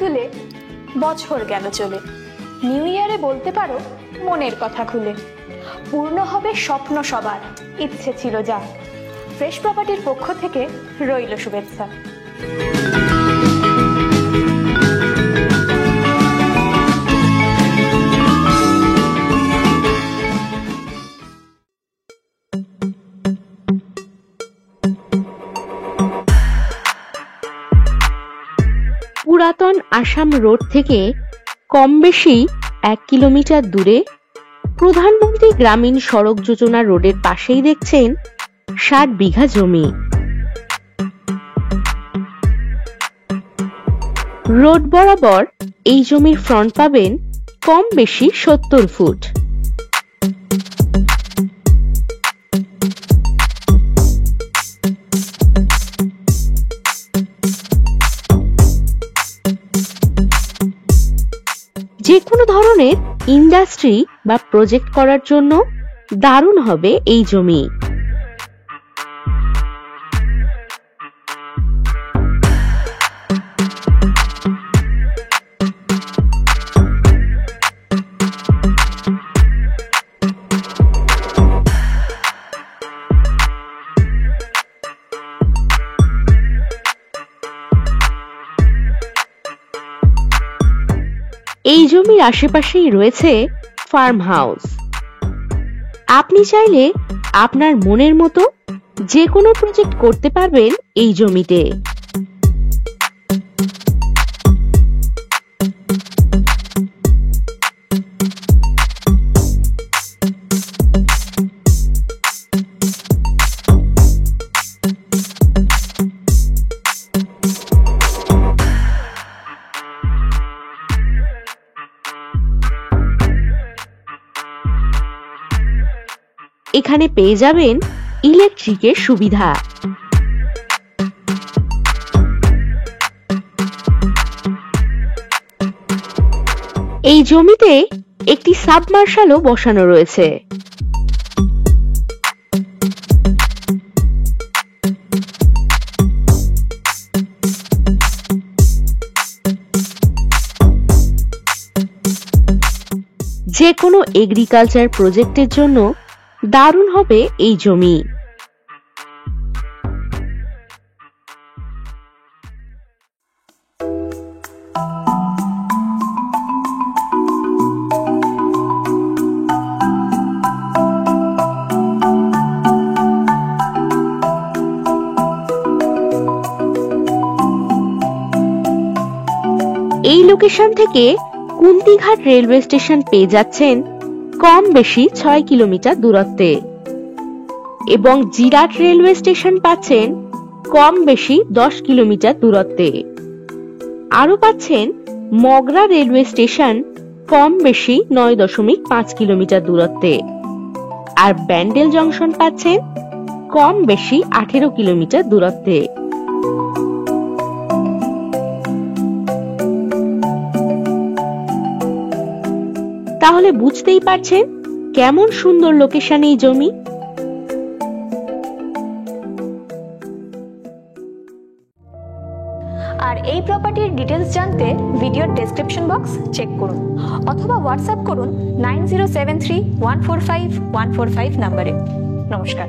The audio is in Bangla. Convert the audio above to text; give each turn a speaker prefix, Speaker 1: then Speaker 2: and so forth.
Speaker 1: তুলে বছর গেল চলে। নিউ ইয়ারে বলতে পারো মনের কথা খুলে, পূর্ণ হবে স্বপ্ন সবার, ইচ্ছে ছিল যা। ফ্রেশ প্রপার্টির পক্ষ থেকে রইল শুভেচ্ছা।
Speaker 2: পুরাতন আসাম রোড থেকে কম বেশি 1 কিলোমিটার দূরে প্রধানমন্ত্রী গ্রামীণ সড়ক যোজনা রোডের পাশেই দেখছেন 60 বিঘা জমি। রোড বরাবর এই জমির ফ্রন্ট পাবেন কম বেশি 70 ফুট। যে কোনো ধরনের ইন্ডাস্ট্রি বা প্রজেক্ট করার জন্য দারুণ হবে এই জমি। এই জমির আশেপাশেই রয়েছে ফার্ম হাউস। আপনি চাইলে আপনার মনের মতো যে কোনো প্রজেক্ট করতে পারবেন এই জমিতে। এখানে পেয়ে যাবেন ইলেকট্রিকের সুবিধা, এই জমিতে একটি সাবমার্শালও বসানো রয়েছে। যে কোনো এগ্রিকালচার প্রজেক্টের জন্য দারুণ হবে এই জমি। এই লোকেশন থেকে কুন্তিঘাট রেলওয়ে স্টেশন পেয়ে যাচ্ছেন কম বেশি 6 কিলোমিটার দূরত্বে এবং জিরাট রেলওয়ে স্টেশন পাচ্ছেন কম বেশি 10 কিলোমিটার দূরত্বে। আরো পাচ্ছেন মগরা রেলওয়ে স্টেশন কম বেশি 9.5 কিলোমিটার দূরত্বে, আর ব্যান্ডেল জংশন পাচ্ছেন কম বেশি 18 কিলোমিটার দূরত্বে। তাহলে বুঝতেই পারছেন কেমন সুন্দর লোকেশন এই জমি।
Speaker 1: আর এই প্রপার্টির ডিটেলস জানতে ভিডিওর ডেসক্রিপশন বক্স চেক করুন অথবা হোয়াটসঅ্যাপ করুন 9073145145 নম্বরে। নমস্কার।